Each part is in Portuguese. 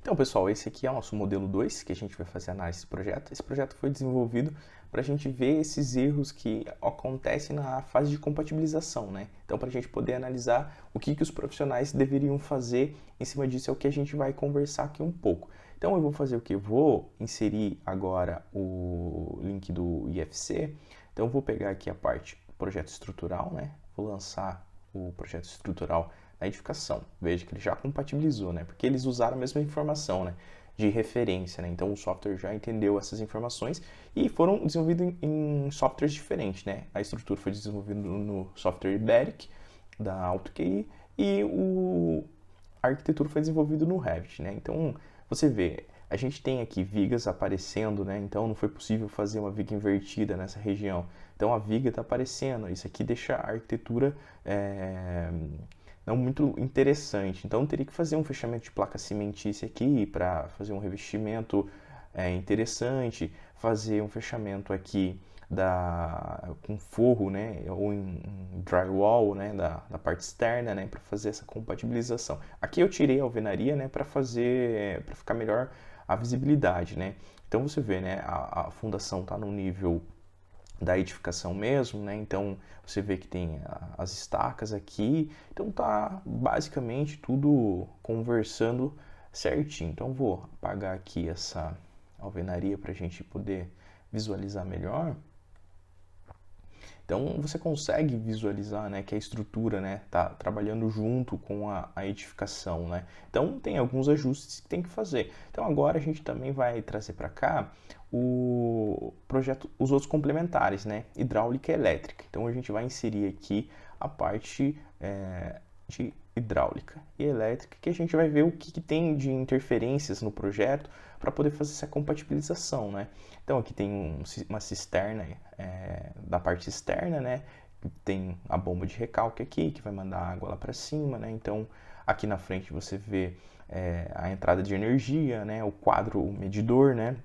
Então, pessoal, esse aqui é o nosso modelo 2, que a gente vai fazer análise desse projeto. Esse projeto foi desenvolvido para a gente ver esses erros que acontecem na fase de compatibilização, né? Então, para a gente poder analisar o que os profissionais deveriam fazer em cima disso, é o que a gente vai conversar aqui um pouco. Então, eu vou fazer o que? Vou inserir agora o link do IFC. Então, eu vou pegar aqui a parte projeto estrutural, né? Vou lançar o projeto estrutural na edificação. Veja que ele já compatibilizou, né? Porque eles usaram a mesma informação, né? De referência, né? Então o software já entendeu essas informações e foram desenvolvidos em softwares diferentes, né? A estrutura foi desenvolvida no software Iberic da AutoQI e a arquitetura foi desenvolvida no Revit, né? Então você vê, a gente tem aqui vigas aparecendo, né? Então não foi possível fazer uma viga invertida nessa região. Então a viga está aparecendo. Isso aqui deixa a arquitetura não muito interessante. Então teria que fazer um fechamento de placa cimentícia aqui para fazer um revestimento interessante, fazer um fechamento aqui com forro, né, ou em drywall, né, da parte externa, né, para fazer essa compatibilização. Aqui eu tirei a alvenaria, né, para ficar melhor a visibilidade, né. Então você vê, né, a fundação está no nível da edificação mesmo, né? Então você vê que tem as estacas aqui, então tá basicamente tudo conversando certinho. Então vou apagar aqui essa alvenaria para a gente poder visualizar melhor. Então você consegue visualizar, né, que a estrutura, né, tá trabalhando junto com a edificação, né? Então tem alguns ajustes que tem que fazer. Então agora a gente também vai trazer para cá o projeto, os outros complementares, né, hidráulica e elétrica. Então a gente vai inserir aqui a parte de hidráulica e elétrica, que a gente vai ver o que tem de interferências no projeto para poder fazer essa compatibilização, né? Então aqui tem uma cisterna da parte externa, né? Tem a bomba de recalque aqui, que vai mandar água lá para cima, né? Então aqui na frente você vê a entrada de energia, né? O quadro, o medidor, né?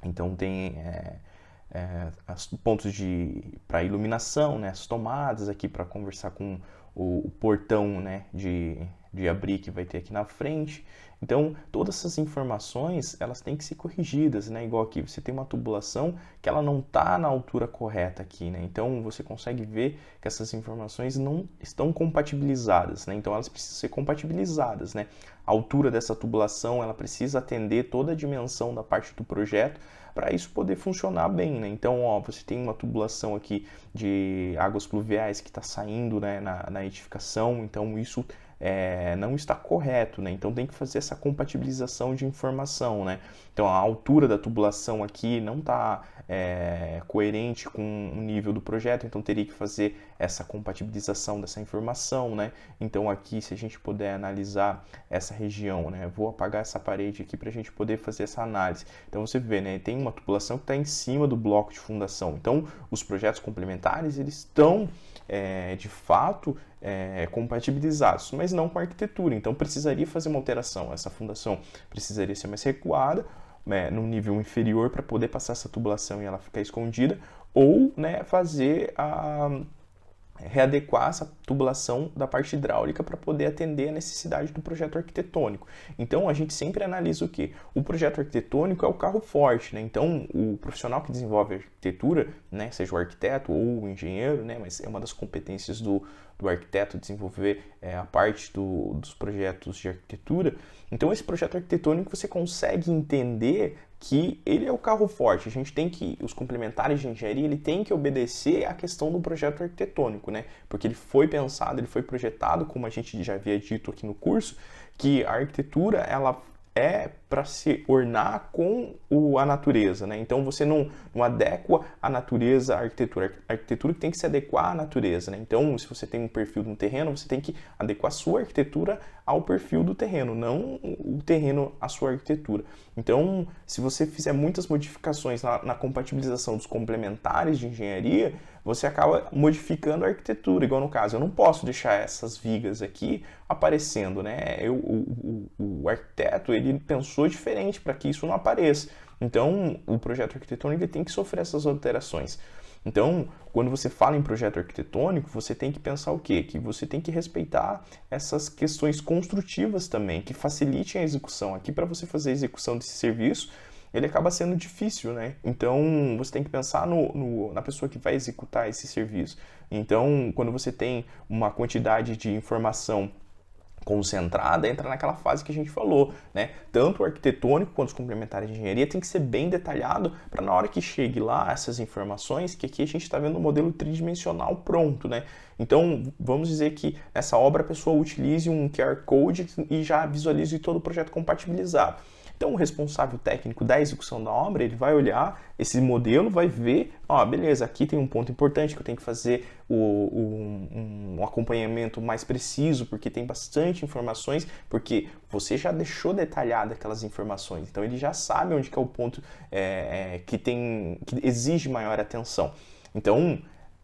Então tem pontos para iluminação, né? As tomadas aqui para conversar com o portão, né? de abrir que vai ter aqui na frente. Então, todas essas informações, elas têm que ser corrigidas, né? Igual aqui, você tem uma tubulação que ela não está na altura correta aqui, né? Então, você consegue ver que essas informações não estão compatibilizadas, né? Então, elas precisam ser compatibilizadas, né? A altura dessa tubulação, ela precisa atender toda a dimensão da parte do projeto para isso poder funcionar bem, né? Então, ó, você tem uma tubulação aqui de águas pluviais que está saindo, né, na edificação, então isso não está correto, né? Então tem que fazer essa compatibilização de informação, né? Então a altura da tubulação aqui não está coerente com o nível do projeto, então teria que fazer essa compatibilização dessa informação, né? Então aqui, se a gente puder analisar essa região, né? Vou apagar essa parede aqui para a gente poder fazer essa análise. Então você vê, né? Tem uma tubulação que está em cima do bloco de fundação. Então os projetos complementares, eles estão de fato compatibilizados, mas não com a arquitetura. Então precisaria fazer uma alteração. Essa fundação precisaria ser mais recuada, num nível inferior para poder passar essa tubulação e ela ficar escondida, ou, né, readequar essa tubulação da parte hidráulica para poder atender a necessidade do projeto arquitetônico. Então a gente sempre analisa o que? O projeto arquitetônico é o carro forte, né? Então o profissional que desenvolve a arquitetura, né, seja o arquiteto ou o engenheiro, né, mas é uma das competências do arquiteto desenvolver a parte dos projetos de arquitetura. Então esse projeto arquitetônico você consegue entender que ele é o carro forte. A gente tem que, os complementares de engenharia, ele tem que obedecer à questão do projeto arquitetônico, né? Porque ele foi pensado, ele foi projetado, como a gente já havia dito aqui no curso, que a arquitetura, ela é para se ornar com a natureza, né? Então você não adequa a natureza à arquitetura. A arquitetura tem que se adequar à natureza, né? Então, se você tem um perfil no terreno, você tem que adequar a sua arquitetura ao perfil do terreno, não o terreno à sua arquitetura. Então, se você fizer muitas modificações na compatibilização dos complementares de engenharia, você acaba modificando a arquitetura. Igual no caso, eu não posso deixar essas vigas aqui aparecendo, né? O arquiteto, ele pensou diferente para que isso não apareça. Então, o projeto arquitetônico tem que sofrer essas alterações. Então, quando você fala em projeto arquitetônico, você tem que pensar o quê? Que você tem que respeitar essas questões construtivas também, que facilitem a execução. Aqui, para você fazer a execução desse serviço, ele acaba sendo difícil, né? Então, você tem que pensar na pessoa que vai executar esse serviço. Então, quando você tem uma quantidade de informação concentrada, entra naquela fase que a gente falou, né? Tanto o arquitetônico quanto os complementares de engenharia tem que ser bem detalhado para na hora que chegue lá essas informações, que aqui a gente está vendo um modelo tridimensional pronto, né? Então, vamos dizer que nessa obra a pessoa utilize um QR Code e já visualize todo o projeto compatibilizado. Então, o responsável técnico da execução da obra, ele vai olhar esse modelo, vai ver, ó, beleza, aqui tem um ponto importante que eu tenho que fazer um acompanhamento mais preciso, porque tem bastante informações, porque você já deixou detalhado aquelas informações, então ele já sabe onde que é o ponto que exige maior atenção. Então,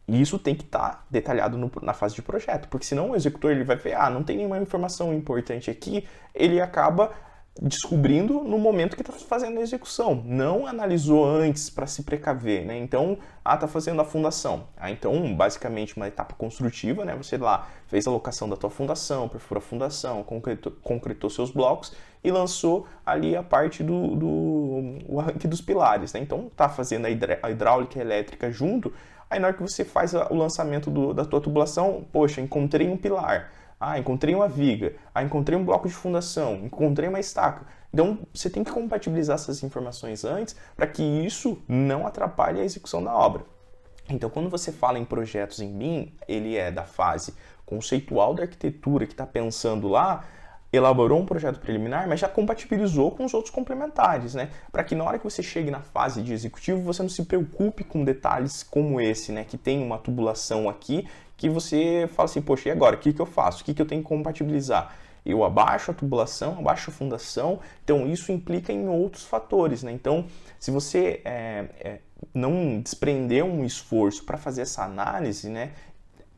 isso tem que estar detalhado na fase de projeto, porque senão o executor ele vai ver, não tem nenhuma informação importante aqui, ele acaba descobrindo no momento que está fazendo a execução, não analisou antes para se precaver, né? Então, está fazendo a fundação. Então, basicamente uma etapa construtiva, né? Você lá fez a locação da tua fundação, perfurou a fundação, concretou seus blocos e lançou ali a parte o arranque dos pilares, né? Então, está fazendo a hidráulica e a elétrica junto, aí na hora que você faz o lançamento da tua tubulação, poxa, encontrei um pilar. Encontrei uma viga. Encontrei um bloco de fundação. Encontrei uma estaca. Então, você tem que compatibilizar essas informações antes para que isso não atrapalhe a execução da obra. Então, quando você fala em projetos em BIM, ele é da fase conceitual da arquitetura que está pensando lá, elaborou um projeto preliminar, mas já compatibilizou com os outros complementares, né? Para que na hora que você chegue na fase de executivo, você não se preocupe com detalhes como esse, né? Que tem uma tubulação aqui, que você fala assim, poxa, e agora? O que eu faço? O que eu tenho que compatibilizar? Eu abaixo a tubulação, abaixo a fundação, então isso implica em outros fatores, né? Então, se você não desprender um esforço para fazer essa análise, né?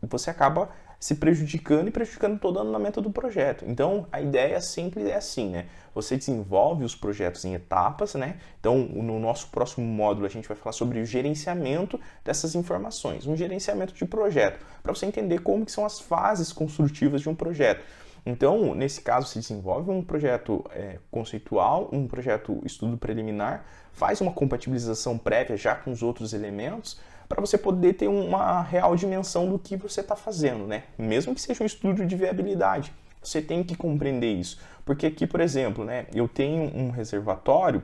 Você acaba se prejudicando e prejudicando todo o andamento do projeto. Então, a ideia sempre é assim, né? Você desenvolve os projetos em etapas, né? Então, no nosso próximo módulo, a gente vai falar sobre o gerenciamento dessas informações, um gerenciamento de projeto, para você entender como que são as fases construtivas de um projeto. Então, nesse caso, se desenvolve um projeto conceitual, um projeto estudo preliminar, faz uma compatibilização prévia já com os outros elementos, para você poder ter uma real dimensão do que você está fazendo, né? Mesmo que seja um estudo de viabilidade, você tem que compreender isso. Porque aqui, por exemplo, né, eu tenho um reservatório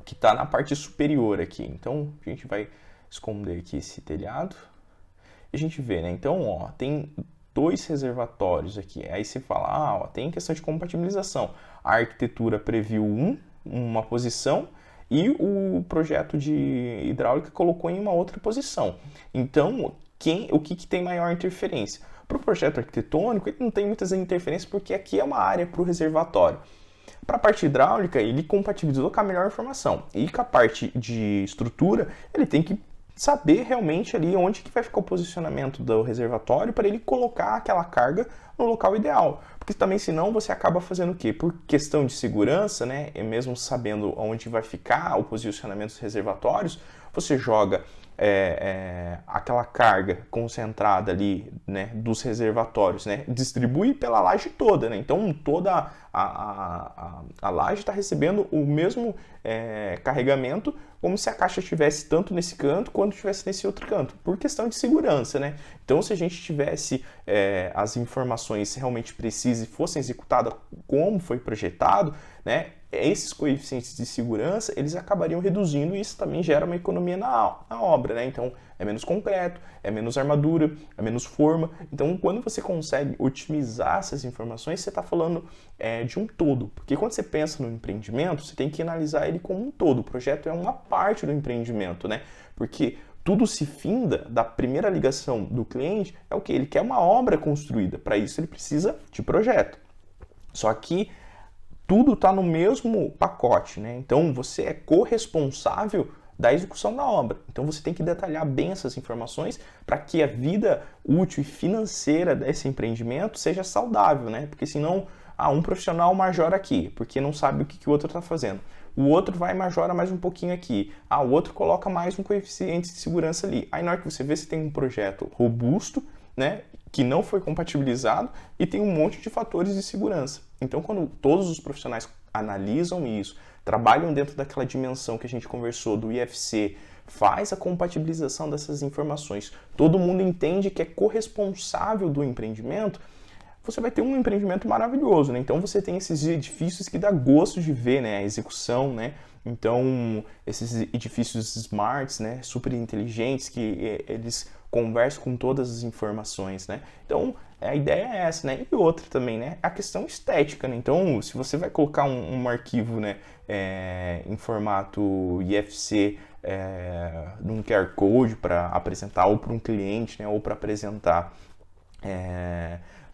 que está na parte superior aqui. Então, a gente vai esconder aqui esse telhado. E a gente vê, né? Então, ó, tem 2 reservatórios aqui. Aí você fala, tem questão de compatibilização. A arquitetura previu uma posição, e o projeto de hidráulica colocou em uma outra posição. Então, o que tem maior interferência? Para o projeto arquitetônico, ele não tem muitas interferências porque aqui é uma área para o reservatório. Para a parte hidráulica, ele compatibilizou com a melhor informação. E com a parte de estrutura, ele tem que saber realmente ali onde que vai ficar o posicionamento do reservatório para ele colocar aquela carga no local ideal. Porque também, senão, você acaba fazendo o quê? Por questão de segurança, né? E mesmo sabendo onde vai ficar o posicionamento dos reservatórios, você joga aquela carga concentrada ali, né, dos reservatórios, né, distribui pela laje toda, né? Então toda a laje está recebendo o mesmo carregamento, como se a caixa estivesse tanto nesse canto quanto estivesse nesse outro canto, por questão de segurança, né? Então, se a gente tivesse as informações realmente precisas e fossem executadas como foi projetado, né, esses coeficientes de segurança, eles acabariam reduzindo e isso também gera uma economia na obra, né? Então, é menos concreto, é menos armadura, é menos forma. Então, quando você consegue otimizar essas informações, você está falando de um todo. Porque quando você pensa no empreendimento, você tem que analisar ele como um todo. O projeto é uma parte do empreendimento, né? Porque tudo se finda da primeira ligação do cliente, é o que? Ele quer uma obra construída. Para isso, ele precisa de projeto. Só que tudo está no mesmo pacote, né? Então, você é corresponsável da execução da obra. Então, você tem que detalhar bem essas informações para que a vida útil e financeira desse empreendimento seja saudável, né? Porque senão, um profissional major aqui, porque não sabe o que o outro está fazendo. o outro vai e majora mais um pouquinho aqui, o outro coloca mais um coeficiente de segurança ali. Aí na hora que você vê, você tem um projeto robusto, né, que não foi compatibilizado e tem um monte de fatores de segurança. Então, quando todos os profissionais analisam isso, trabalham dentro daquela dimensão que a gente conversou do IFC, faz a compatibilização dessas informações, todo mundo entende que é corresponsável do empreendimento, você vai ter um empreendimento maravilhoso, né? Então você tem esses edifícios que dá gosto de ver, né? A execução, né? Então, esses edifícios smarts, né? Super inteligentes, que eles conversam com todas as informações, né? Então, a ideia é essa, né? E outra também, né? A questão estética, né? Então, se você vai colocar um arquivo, né? Em formato IFC, num QR Code para apresentar ou para um cliente, né? Ou para apresentar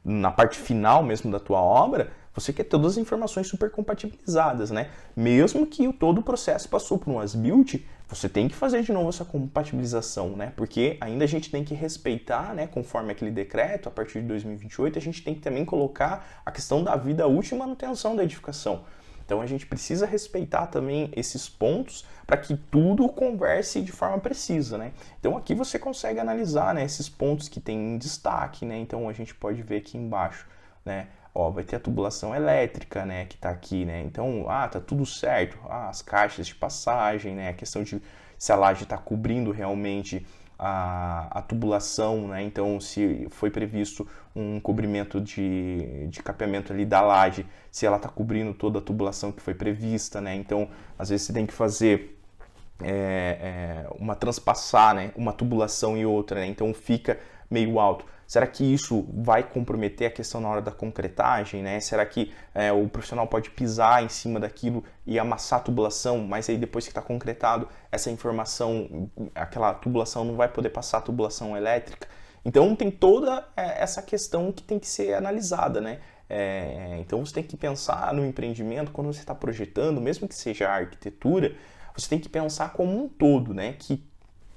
na parte final mesmo da tua obra, você quer todas as informações super compatibilizadas, né? Mesmo que todo o processo passou por um as-built, você tem que fazer de novo essa compatibilização, né? Porque ainda a gente tem que respeitar, né? Conforme aquele decreto, a partir de 2028, a gente tem que também colocar a questão da vida útil e manutenção da edificação. Então a gente precisa respeitar também esses pontos para que tudo converse de forma precisa, né? Então aqui você consegue analisar, né, esses pontos que tem em destaque, né? Então a gente pode ver aqui embaixo, né? Ó, vai ter a tubulação elétrica, né, que tá aqui, né? Então, tá tudo certo. As caixas de passagem, né? A questão de se a laje está cobrindo realmente a tubulação, né? Então, se foi previsto um cobrimento de capeamento ali da laje, se ela está cobrindo toda a tubulação que foi prevista, né? Então, às vezes você tem que fazer transpassar, né? Uma tubulação e outra, né? Então fica meio alto. Será que isso vai comprometer a questão na hora da concretagem, né? Será que o profissional pode pisar em cima daquilo e amassar a tubulação, mas aí depois que está concretado, essa informação, aquela tubulação não vai poder passar a tubulação elétrica? Então tem toda essa questão que tem que ser analisada, né? Então você tem que pensar no empreendimento, quando você está projetando, mesmo que seja a arquitetura, você tem que pensar como um todo, né? Que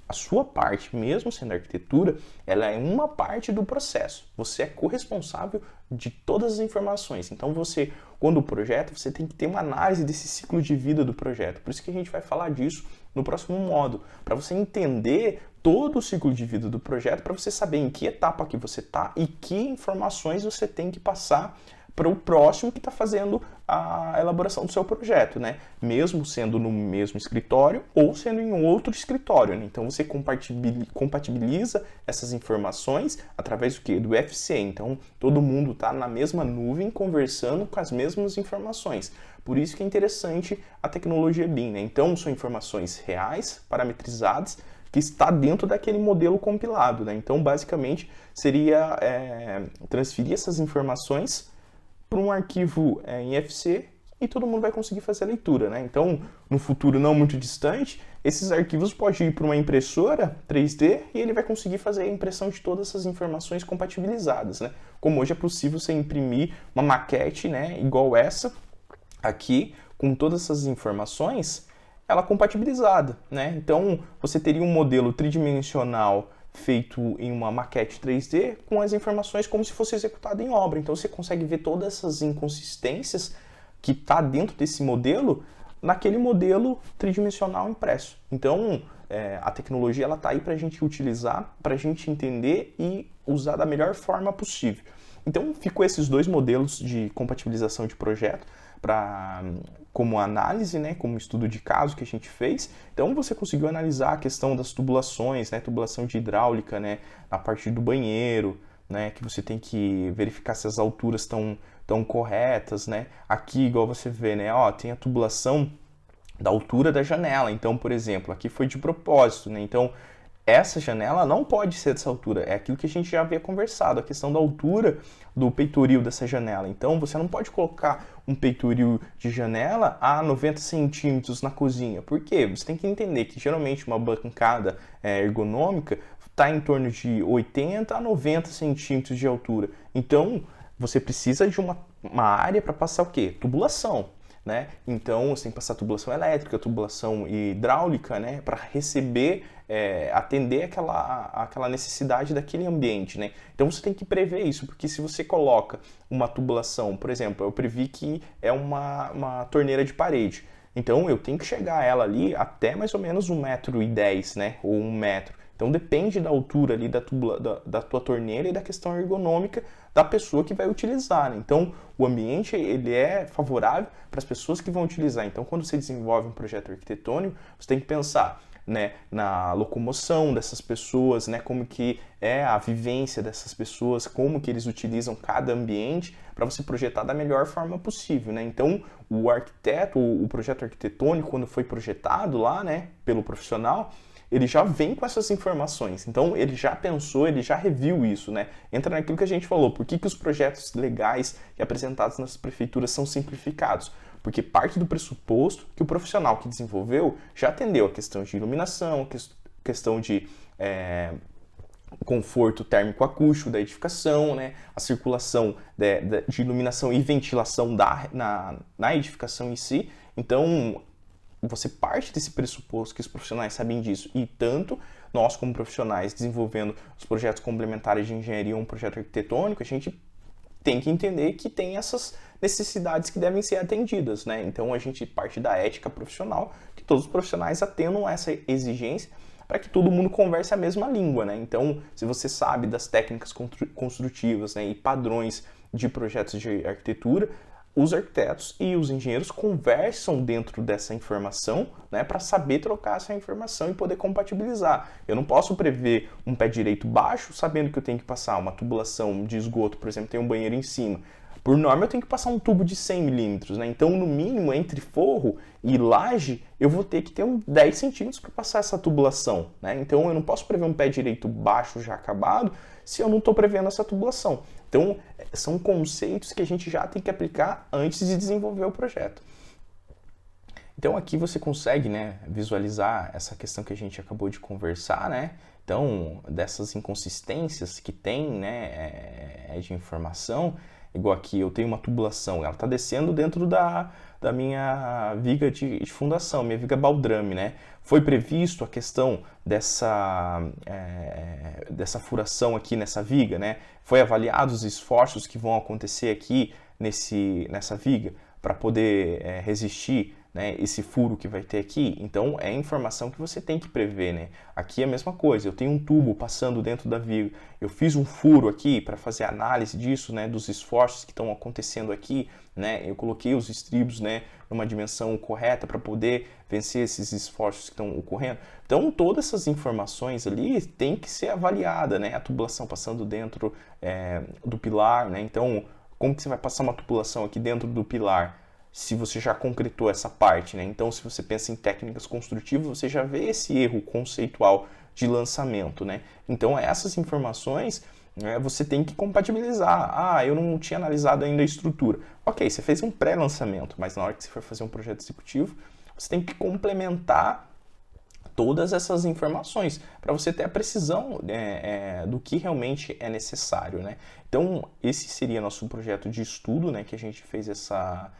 a sua parte, mesmo sendo arquitetura, ela é uma parte do processo. Você é corresponsável de todas as informações. Então você, quando projeta, você tem que ter uma análise desse ciclo de vida do projeto. Por isso que a gente vai falar disso no próximo módulo, para você entender todo o ciclo de vida do projeto, para você saber em que etapa que você está e que informações você tem que passar para o próximo que está fazendo a elaboração do seu projeto, né? Mesmo sendo no mesmo escritório ou sendo em outro escritório, né? Então você compatibiliza essas informações através do quê? Do FC. Então todo mundo está na mesma nuvem conversando com as mesmas informações. Por isso que é interessante a tecnologia BIM, né? Então são informações reais, parametrizadas, que está dentro daquele modelo compilado, né? Então basicamente seria transferir essas informações para um arquivo em FC e todo mundo vai conseguir fazer a leitura, né? Então, no futuro não muito distante, esses arquivos podem ir para uma impressora 3D e ele vai conseguir fazer a impressão de todas essas informações compatibilizadas, né? Como hoje é possível você imprimir uma maquete, né, igual essa aqui, com todas essas informações, ela compatibilizada, né? Então, você teria um modelo tridimensional feito em uma maquete 3D com as informações como se fosse executado em obra. Então você consegue ver todas essas inconsistências que está dentro desse modelo naquele modelo tridimensional impresso. Então a tecnologia ela está aí para a gente utilizar, para a gente entender e usar da melhor forma possível. Então ficou esses dois modelos de compatibilização de projeto como análise, né, como estudo de caso que a gente fez. Então você conseguiu analisar a questão das tubulações, né, tubulação de hidráulica, né, na parte do banheiro, né, que você tem que verificar se as alturas estão corretas, né. Aqui, igual você vê, né, tem a tubulação da altura da janela. Então, por exemplo, aqui foi de propósito, né. Então essa janela não pode ser dessa altura, é aquilo que a gente já havia conversado, a questão da altura do peitoril dessa janela. Então você não pode colocar um peitoril de janela a 90 centímetros na cozinha. Por quê? Você tem que entender que geralmente uma bancada ergonômica está em torno de 80 a 90 centímetros de altura. Então você precisa de uma área para passar o quê? Tubulação. Né? Então você tem que passar tubulação elétrica, tubulação hidráulica, né? Para receber, atender aquela necessidade daquele ambiente, né? Então você tem que prever isso, porque se você coloca uma tubulação, por exemplo, eu previ que é uma torneira de parede. Então eu tenho que chegar ela ali até mais ou menos 1,10 m, né? Ou 1 m. Então depende da altura ali da tua torneira e da questão ergonômica da pessoa que vai utilizar, né? Então o ambiente ele é favorável para as pessoas que vão utilizar. Então quando você desenvolve um projeto arquitetônico, você tem que pensar, né, na locomoção dessas pessoas, né, como que é a vivência dessas pessoas, como que eles utilizam cada ambiente para você projetar da melhor forma possível, né? Então, o arquiteto, o projeto arquitetônico, quando foi projetado lá, né, pelo profissional, ele já vem com essas informações. Então, ele já pensou, ele já reviu isso, né? Entra naquilo que a gente falou. Por que os projetos legais e apresentados nas prefeituras são simplificados? Porque parte do pressuposto que o profissional que desenvolveu já atendeu a questão de iluminação, questão de conforto térmico acústico da edificação, né? A circulação de iluminação e ventilação na edificação em si. Então, você parte desse pressuposto que os profissionais sabem disso, e tanto nós como profissionais desenvolvendo os projetos complementares de engenharia ou um projeto arquitetônico, a gente tem que entender que tem essas necessidades que devem ser atendidas, né? Então a gente parte da ética profissional, que todos os profissionais atendam a essa exigência para que todo mundo converse a mesma língua, né? Então, se você sabe das técnicas construtivas, né, e padrões de projetos de arquitetura, os arquitetos e os engenheiros conversam dentro dessa informação, né, para saber trocar essa informação e poder compatibilizar. Eu não posso prever um pé direito baixo sabendo que eu tenho que passar uma tubulação de esgoto, por exemplo, tem um banheiro em cima. Por norma, eu tenho que passar um tubo de 100 milímetros, né? Então, no mínimo, entre forro e laje, eu vou ter que ter 10 centímetros para passar essa tubulação, né? Então, eu não posso prever um pé direito baixo já acabado se eu não estou prevendo essa tubulação. Então, são conceitos que a gente já tem que aplicar antes de desenvolver o projeto. Então, aqui você consegue, né, visualizar essa questão que a gente acabou de conversar, né? Então, dessas inconsistências que tem, né, de informação. Igual aqui, eu tenho uma tubulação, ela está descendo dentro da minha viga de fundação, minha viga baldrame, né? Foi previsto a questão dessa furação aqui nessa viga, né? Foi avaliado os esforços que vão acontecer aqui nessa viga para poder resistir, né, esse furo que vai ter aqui. Então é informação que você tem que prever, né? Aqui é a mesma coisa, eu tenho um tubo passando dentro da viga, eu fiz um furo aqui para fazer análise disso, né, dos esforços que estão acontecendo aqui, né? Eu coloquei os estribos, né, numa dimensão correta para poder vencer esses esforços que estão ocorrendo. Então todas essas informações ali tem que ser avaliada, né? A tubulação passando dentro do pilar, né? Então como que você vai passar uma tubulação aqui dentro do pilar se você já concretou essa parte, né? Então, se você pensa em técnicas construtivas, você já vê esse erro conceitual de lançamento, né? Então, essas informações você tem que compatibilizar. Ah, eu não tinha analisado ainda a estrutura. Ok, você fez um pré-lançamento, mas na hora que você for fazer um projeto executivo, você tem que complementar todas essas informações para você ter a precisão do que realmente é necessário, né? Então, esse seria nosso projeto de estudo, né? Que a gente fez essa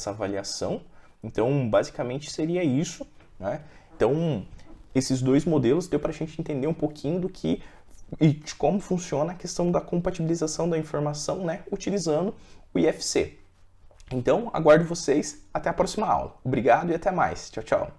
avaliação. Então, basicamente seria isso, né? Então, esses dois modelos deu para a gente entender um pouquinho do que e de como funciona a questão da compatibilização da informação, né? Utilizando o IFC. Então, aguardo vocês até a próxima aula. Obrigado e até mais. Tchau, tchau.